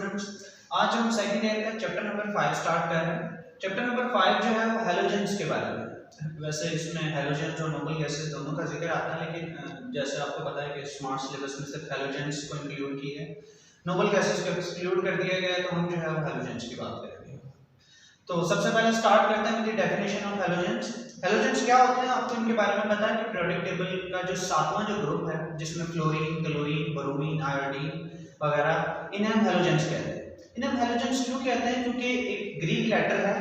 Students, आज हम second year का चैप्टर नंबर 5 स्टार्ट कर रहे हैं। चैप्टर नंबर 5 जो है वो हैलोजेंस के बारे में। वैसे इसमें हैलोजेंस और नोबल गैसेस दोनों का जिक्र आता है, लेकिन जैसे आपको पता है कि स्मार्ट सिलेबस में सिर्फ हैलोजेंस को इंक्लूड किया है, नोबल गैसेस को एक्सक्लूड कर दिया गया है, तो हम जो है वो हैलोजेंस की बात करेंगे। तो सबसे पहले स्टार्ट करते हैं with the definition of halogens. Halogens क्या होते हैं, आपको इनके बारे में पता है कि पीरियोडिक टेबल का जो 7वां जो ग्रुप है जिसमें फ्लोरीन, क्लोरीन, ब्रोमीन, आयोडीन वगैरह, इन्हें हम हैलोजेंस कहते हैं। इन्हें हम हैलोजेंस क्यों कहते हैं? क्योंकि एक ग्रीक लेटर है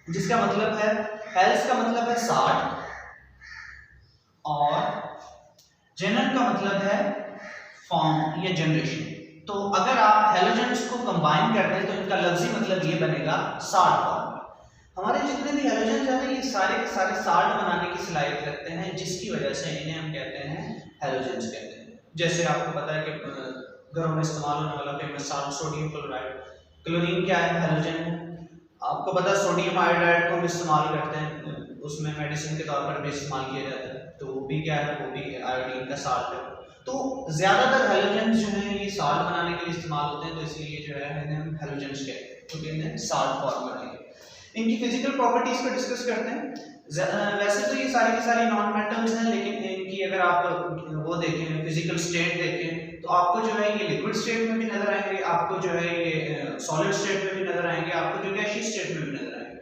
जिसका मतलब है हेल्स का मतलब है 60 और जेनर का मतलब है फॉर्म या जनरेशन। तो अगर आप हैलोजेंस को कंबाइन कर दें तो इनका लफ्जी मतलब ये बनेगा 60 फॉर्म। हमारे जितने भी हैलोजेंस हैं ये सारे के सारे साल्ट बनाने की सलाहियत रखते हैं, जिसकी वजह से इन्हें हम कहते हैं हैलोजेंस कहते हैं। जैसे आपको पता है कि घरों में इस्तेमाल होने वाला famous salt sodium chloride, chlorine क्या है? हैलोजन है। आपको पता है सोडियम आयोडाइड को हम इस्तेमाल करते हैं, उसमें मेडिसिन के तौर पर भी इस्तेमाल किया जाता है, तो वो भी क्या है? वो भी आयोडीन का साल्ट है। तो ज्यादातर हैलोजेंस जो है ये साल्ट बनाने के लिए इस्तेमाल होते हैं, तो इसलिए जो है इन्हें हम हैलोजेंस कहते हैं क्योंकि इन्हें साल्ट फॉर्म बनाएंगे। इनकी फिजिकल प्रॉपर्टीज को डिस्कस करते हैं। वैसे तो ये सारी की सारी नॉन मेटल्स हैं, लेकिन इनकी अगर आप वो देखें, फिजिकल स्टेट देखें, तो आपको जो है ये लिक्विड स्टेट में भी नजर आएंगे, आपको जो है ये सॉलिड स्टेट में भी नजर आएंगे, आपको जो गैसियस स्टेट में भी नजर आएंगे।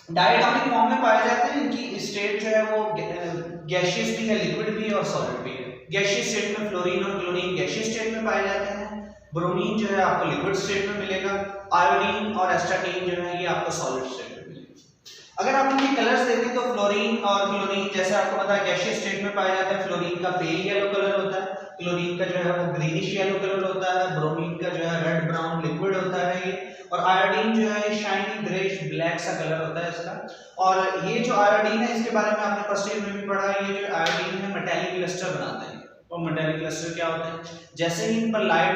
डायटोमिक फॉर्म में पाए जाते हैं। इनकी स्टेट जो है वो गैसियस भी है, लिक्विड भी है और सॉलिड भी है। गैसियस स्टेट में फ्लोरीन और क्लोरीन गैसियस स्टेट में पाए जाते हैं, ब्रोमीन जो है आपको लिक्विड स्टेट में मिलेगा, आयोडीन और एस्टाटीन जो है ये आपको सॉलिड स्टेट में मिलेगा। अगर आप इनके कलर्स देखें तो फ्लोरीन और क्लोरीन जैसे आपको पता है गैसियस स्टेट में पाया जाता है, फ्लोरीन का पेल येलो कलर होता है, क्लोरीन का जो है वो ग्रीनिश येलो कलर होता है, ब्रोमीन का जो है रेड ब्राउन लिक्विड होता है ये, और आयोडीन जो है शाइनी ग्रेश ब्लैक सा कलर होता है इसका। और ये जो आयोडीन है इसके बारे में आपने फर्स्ट ईयर में भी पढ़ा है, ये जो आयोडीन है मेटालिक क्लस्टर बनाते हैं। और मेटालिक क्लस्टर क्या होते हैं? जैसे ही इन पर लाइट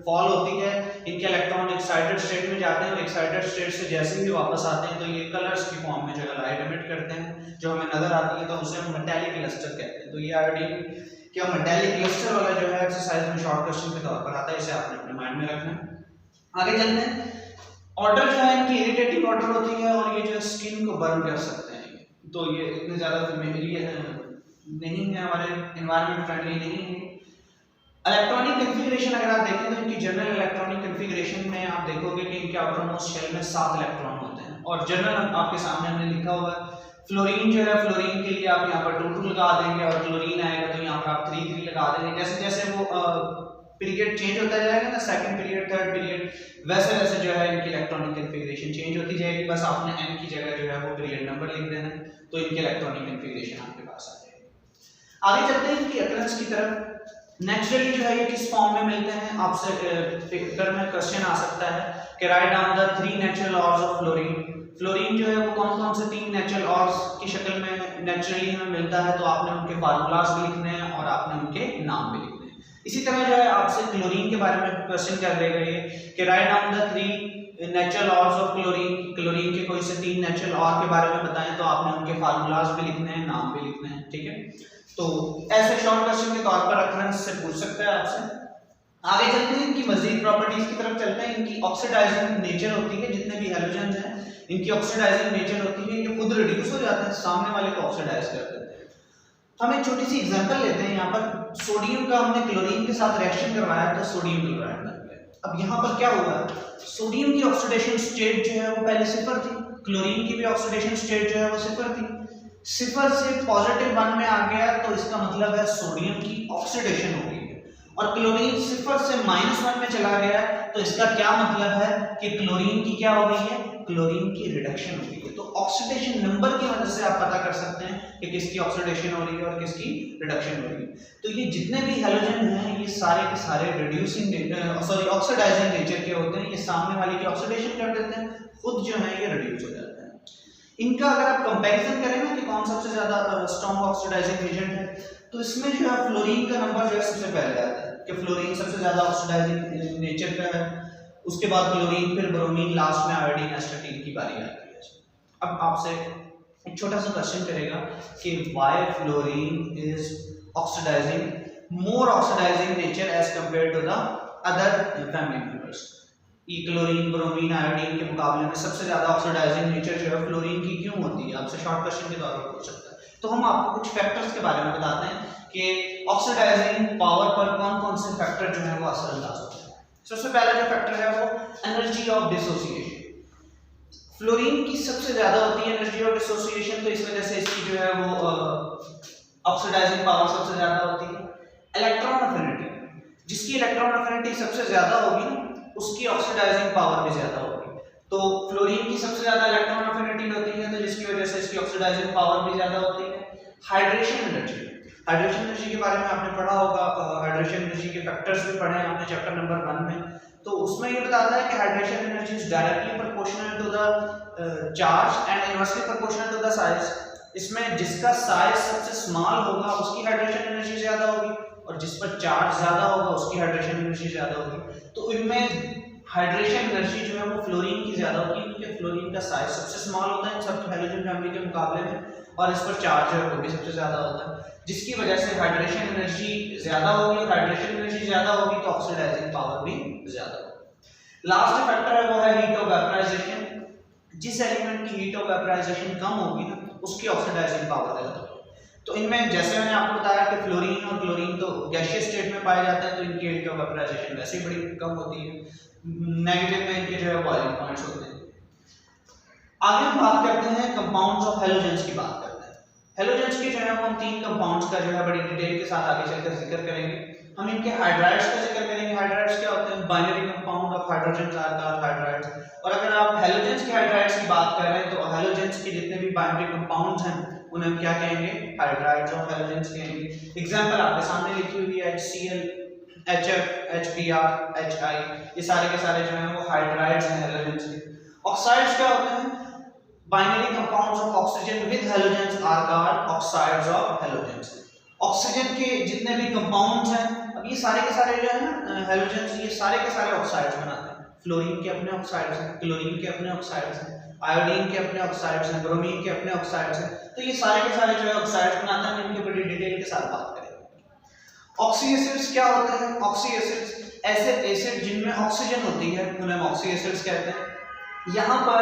फॉल होती है, इनके इलेक्ट्रॉन एक्साइटेड स्टेट में जाते हैं और एक्साइटेड स्टेट से जैसे ही वापस आते हैं तो ये कलर्स की फॉर्म में जो है लाइट एमिट करते हैं, जो हमें नजर आती है, तो उसे हम मेटालिक क्लस्टर कहते हैं। तो ये आयोडीन क्या मेटालिक क्लस्टर वाला जो है एक्सरसाइज में शॉर्ट क्वेश्चन के तौर पर आता है, इसे आपने अपने माइंड में रखना है। आगे चलते हैं। ऑर्डर जो है इनकी इरिटेटिंग ऑर्डर होती है और ये जो स्किन को बर्न कर सकते हैं, तो ये इतने ज्यादा नहीं है, हमारे एनवायरनमेंट फ्रेंडली नहीं है। इलेक्ट्रॉनिक कॉन्फ़िगरेशन अगर आप देखें तो इनकी जनरल इलेक्ट्रॉनिक कॉन्फ़िगरेशन में आप देखोगे कि इनके आउटर मोस्ट शेल में 7 इलेक्ट्रॉन होते हैं, और जनरल आपके सामने हमने लिखा हुआ है। फ्लोरीन जो है, फ्लोरीन के लिए आप यहाँ पर 2 2 लगा देंगे, और क्लोरीन आएगा तो यहाँ पर आप 3 3 लगा देंगे। जैसे जैसे वो पीरियड चेंज होता जाएगा ना, सेकंड पीरियड थर्ड पीरियड, वैसे वैसे जो है इनकी इलेक्ट्रॉनिक कॉन्फ़िगरेशन चेंज होती जाएगी। बस आपने n की जगह जो है वो पीरियड नंबर लिख देना, तो इनकी इलेक्ट्रॉनिक कॉन्फ़िगरेशन आपके पास आ जाएगी। आगे चलते हैं इनकी अकरेंस की तरफ। नेचुरली जो है ये किस फॉर्म में मिलते हैं? आपसे पेपर में क्वेश्चन आ सकता है कि write down the 3 natural ores of fluorine. Fluorine जो है वो कौन कौन से 3 नेचुरल ऑर्स की शक्ल में नेचुरली हमें मिलता है, तो आपने उनके फार्मूलाज भी लिखने हैं और आपने उनके नाम भी लिखने हैं। इसी तरह जो है आपसे क्लोरीन के बारे में क्वेश्चन कर देगा ये कि write down the 3 natural ores of chlorine. Chlorine के कोई से 3 नेचुरल ऑर के बारे में बताएं, तो आपने उनके फार्मूलाज भी लिखने हैं, नाम भी लिखने हैं, ठीक है। तो ऐसे शॉर्ट क्वेश्चन के तौर पर रेफरेंस से पूछ सकते हैं आपसे। आगे चलते हैं, इनकी मजीद प्रॉपर्टीज की तरफ चलते हैं। इनकी ऑक्सीडाइजिंग नेचर होती है, जितने भी हैलोजेंस हैं इनकी ऑक्सीडाइजिंग नेचर होती है, ये खुद रिड्यूस हो जाते हैं, सामने वाले को ऑक्सीडाइज कर देते हैं। हम एक छोटी सी एग्जांपल लेते हैं। यहाँ पर सोडियम का हमने क्लोरीन के साथ रिएक्शन करवाया तो सोडियम क्लोराइड बन गया। अब यहाँ पर क्या हुआ? सोडियम की ऑक्सीडेशन स्टेट जो है वो पहले 0 थी, क्लोरीन की भी ऑक्सीडेशन स्टेट जो है वो 0 थी। 0 से +1 में आ गया तो इसका मतलब है सोडियम की ऑक्सीडेशन हो गई है, और क्लोरीन 0 से -1 में चला गया तो इसका क्या मतलब है कि क्लोरीन की क्या हो गई है? क्लोरीन की रिडक्शन हो गई है। तो ऑक्सीडेशन नंबर की वजह से आप पता कर सकते हैं कि किसकी ऑक्सीडेशन हो रही है और किसकी रिडक्शन हो रही है। तो ये जितने भी हैलोजन हैं ये सारे के सारे ऑक्सीडाइजिंग नेचर के होते हैं, ये सामने वाले की ऑक्सीडेशन कर देते हैं, खुद जो है ये रिड्यूस हो जाते हैं। इनका अगर आप कंपैरिजन करें ना कि कौन सबसे ज्यादा स्ट्रॉन्ग ऑक्सीडाइजिंग एजेंट है, तो इसमें जो है फ्लोरीन का नंबर जो है सबसे पहले आता है कि फ्लोरीन सबसे ज्यादा ऑक्सीडाइजिंग नेचर का है, उसके बाद क्लोरीन, फिर ब्रोमीन, लास्ट में आयोडीन, एस्टाटीन की बारी आती है। अब आपसे एक छोटा सा क्वेश्चन करेगा कि why fluorine is oxidizing more oxidizing nature as compare to the other family members. ये क्लोरीन, ब्रोमीन, आयोडीन के मुकाबले में सबसे ज्यादा ऑक्सीडाइजिंग नेचर जो है फ्लोरीन की क्यों होती है, आपसे शॉर्ट क्वेश्चन के तौर पर पूछ सकता है। तो हम आपको कुछ फैक्टर्स के बारे में बताते हैं कि ऑक्सीडाइजिंग पावर पर कौन कौन से फैक्टर जो है वो असरअंदाज होते हैं। सबसे पहला जो फैक्टर है वो एनर्जी ऑफ डिसोसिएशन। फ्लोरीन की सबसे ज्यादा होती है एनर्जी ऑफ डिसोसिएशन, तो इस वजह से इसकी जो है वो ऑक्सीडाइजिंग पावर सबसे ज्यादा होती है। इलेक्ट्रॉन अफिनिटी, जिसकी इलेक्ट्रॉन अफिनिटी सबसे ज्यादा होगी उसकी ऑक्सीडाइजिंग पावर भी ज्यादा होगी। तो फ्लोरीन की सबसे ज्यादा इलेक्ट्रॉन अफिनिटी होती है, तो जिसकी वजह से इसकी ऑक्सीडाइजिंग पावर भी ज्यादा होती है। हाइड्रेशन एनर्जी, हाइड्रेशन एनर्जी के बारे में आपने पढ़ा होगा, हाइड्रेशन एनर्जी के फैक्टर्स भी पढ़े हैं आपने चैप्टर नंबर 1 में। तो उसमें ये बताता है कि hydration energy is directly proportional to the charge and inversely proportional to the size. इसमें जिसका साइज सबसे स्मॉल होगा उसकी हाइड्रेशन एनर्जी ज्यादा होगी, और जिस पर चार्ज ज्यादा होगा उसकी हाइड्रेशन एनर्जी ज्यादा होगी। तो इनमें हाइड्रेशन एनर्जी जो है वो फ्लोरीन की ज्यादा होती है, क्योंकि फ्लोरीन का साइज सबसे स्मॉल होता है सब हैलोजन फैमिली के मुकाबले में, और इस पर चार्ज है वो भी सबसे ज्यादा होता है, जिसकी वजह से हाइड्रेशन एनर्जी ज्यादा होगी, और हाइड्रेशन एनर्जी ज्यादा होगी तो ऑक्सीडाइजिंग पावर भी ज्यादा होगी। लास्ट फैक्टर है वो है हीट ऑफ वेपराइजेशन। जिस एलिमेंट की हीट ऑफ वेपराइजेशन कम होगी ना उसकी ऑक्सीडाइजिंग पावर ज्यादा होगी। तो इनमें जैसे मैंने आपको बताया कि फ्लोरीन और क्लोरीन तो गैसियस स्टेट में पाए जाते हैं, तो इनकी हीट ऑफ वेपराइजेशन वैसे ही बड़ी कम होती है। नेगेटिव में इनके जो है बॉइलिंग पॉइंट्स होते हैं। आगे हम बात करते हैं कंपाउंड्स ऑफ हैलोजेंस की बात करते हैं। हैलोजेंस के जो है हम 3 कंपाउंड्स का जो है बड़ी डिटेल के साथ आगे चलकर जिक्र करेंगे। हम इनके हाइड्राइड्स का जिक्र करेंगे। हाइड्राइड्स क्या होते हैं? Binary compound of hydrogen are called hydrides. और अगर आप हैलोजेंस के हाइड्राइड्स की बात कर रहे हैं तो हैलोजेंस के जितने भी बाइनरी कंपाउंड्स हैं उन्हें हम क्या कहेंगे? हाइड्राइड्स ऑफ हैलोजेंस कहेंगे। एग्जांपल आपके सामने लिखी हुई है HCl, HF, HBr, HI, ये सारे के सारे जो हैं वो हाइड्राइड्स हैं हैलोजेंस के। ऑक्साइड्स क्या होते हैं? Binary compounds of oxygen with halogens are called oxides of halogens. Oxygen के जितने भी कंपाउंड्स हैं, अब ये सारे के सारे जो है ना हैलोजेंस, ये सारे के सारे ऑक्साइड्स बनाते हैं। फ्लोरीन के अपने ऑक्साइड्स हैं, क्लोरीन के अपने ऑक्साइड्स हैं, आयोडीन के अपने ऑक्साइड्स हैं, ब्रोमीन के अपने ऑक्साइड्स हैं। तो ये सारे के सारे जो है ऑक्साइड्स बनाते हैं। हम इनके बड़ी डिटेल के साथ बात करेंगे। ऑक्सी एसिड्स क्या होते हैं? ऑक्सी एसिड्स ऐसे एसिड जिनमें ऑक्सीजन होती है उन्हें हम ऑक्सी एसिड्स कहते हैं। यहाँ पर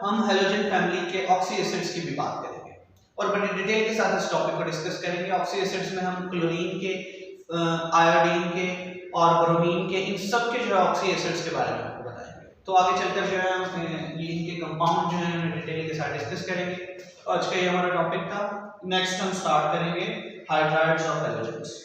हम हैलोजन फैमिली के ऑक्सी एसिड्स की भी बात करेंगे और बड़ी डिटेल के साथ इस टॉपिक को डिस्कस करेंगे। ऑक्सी एसिड्स में हम क्लोरीन के, आयोडीन के और ब्रोमीन के, इन सब के जो है ऑक्सी एसिड्स के बारे में आपको बताएंगे। तो आगे चलकर जो है हम ये इनके कंपाउंड जो है डिटेल के साथ डिस्कस करेंगे। आज का ये हमारा टॉपिक था। नेक्स्ट हम स्टार्ट करेंगे हाइड्राइड्स ऑफ हैलोजेंस।